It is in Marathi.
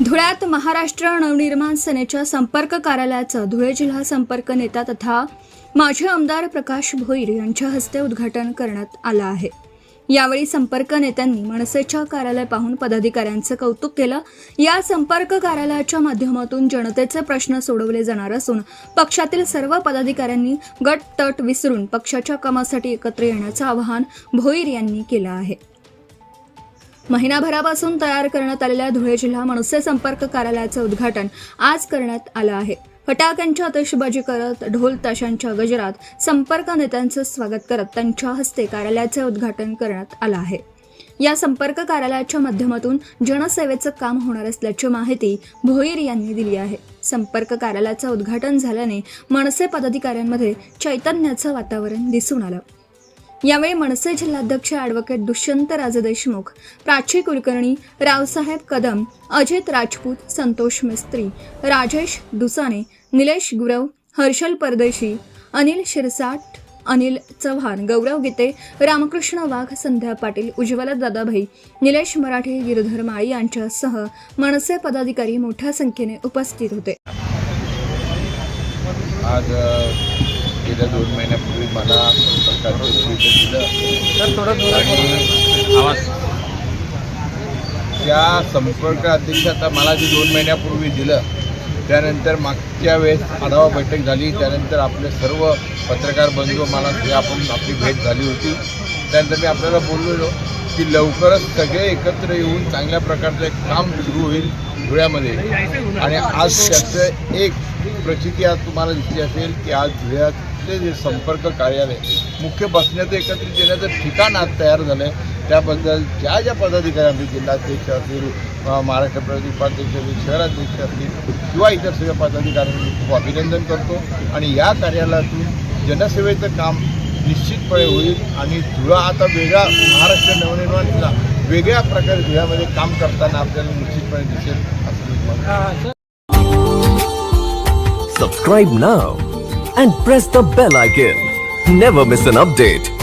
धुळ्यात महाराष्ट्र नवनिर्माण सेनेच्या संपर्क कार्यालयाचं धुळे जिल्हा संपर्क नेता तथा माजी आमदार प्रकाश भोईर यांच्या हस्ते उद्घाटन करण्यात आलं आहे। यावेळी संपर्क नेत्यांनी मनसेच्या कार्यालय पाहून पदाधिकाऱ्यांचं कौतुक केलं। या संपर्क कार्यालयाच्या माध्यमातून जनतेचे प्रश्न सोडवले जाणार असून पक्षातील सर्व पदाधिकाऱ्यांनी गट तट विसरून पक्षाच्या कामासाठी एकत्र येण्याचं आवाहन भोईर यांनी केलं आहे। महिनाभरापासून तयार करण्यात आलेल्या धुळे जिल्हा मनसे संपर्क कार्यालयाचं उद्घाटन आज करण्यात आलं आहे। फटाक्यांची आतिषबाजी करत ढोल ताशांच्या गजरात संपर्क नेत्यांचं स्वागत करत त्यांच्या हस्ते कार्यालयाचे उद्घाटन करण्यात आलं आहे। या संपर्क कार्यालयाच्या माध्यमातून जनसेवेचं काम होणार असल्याची माहिती भोईर यांनी दिली आहे। संपर्क कार्यालयाचं उद्घाटन झाल्याने मनसे पदाधिकाऱ्यांमध्ये चैतन्याचं वातावरण दिसून आलं। यावेळी मनसे जिल्हाध्यक्ष ॲडव्होकेट दुष्यंत राजे देशमुख, प्राची कुलकर्णी, रावसाहेब कदम, अजित राजपूत, संतोष मिस्त्री, राजेश दुसाने, निलेश गुरव, हर्षल परदेशी, अनिल शिरसाट, अनिल चव्हाण, गौरव गीते, रामकृष्ण वाघ, संध्या पाटील, उज्ज्वला दादाभाई, निलेश मराठे, गिरधर माळी यांच्यासह मनसे पदाधिकारी मोठ्या संख्येने उपस्थित होते। आज गेल्या 2 महिन्यापूर्वी मला सरकारचं त्या संपर्क अध्यक्षाचा मला जे 2 महिन्यापूर्वी दिलं, त्यानंतर मागच्या वेळेस आढावा बैठक झाली, त्यानंतर आपले सर्व पत्रकार बंधू मला आपली भेट झाली होती। त्यानंतर मी आपल्याला बोललो की लवकरच सगळे एकत्र येऊन चांगल्या प्रकारचं एक काम सुरू होईल धुळ्यामध्ये। आणि आज त्याचं एक प्रचिती आज तुम्हाला दिसली असेल की आज धुळ्यातले जे संपर्क कार्यालय मुख्य बसण्याचं एकत्रित येण्याचं ठिकाण आज तयार झालं आहे। त्याबद्दल ज्या पदाधिकाऱ्यांनी जिल्हाध्यक्ष असतील, महाराष्ट्र प्रदेश उपाध्यक्ष असतील, शहराध्यक्ष असतील किंवा इतर सगळ्या पदाधिकाऱ्यांनी खूप अभिनंदन करतो। आणि या कार्यालयातून जनसेवेचं काम निश्चितपणे होईल आणि धुळा आता वेगळा महाराष्ट्र नवनिर्माणला वेगळ्या प्रकारे धुळ्यामध्ये काम करताना आपल्याला निश्चितपणे दिसेल असं Subscribe now and press the bell icon. Never miss an update.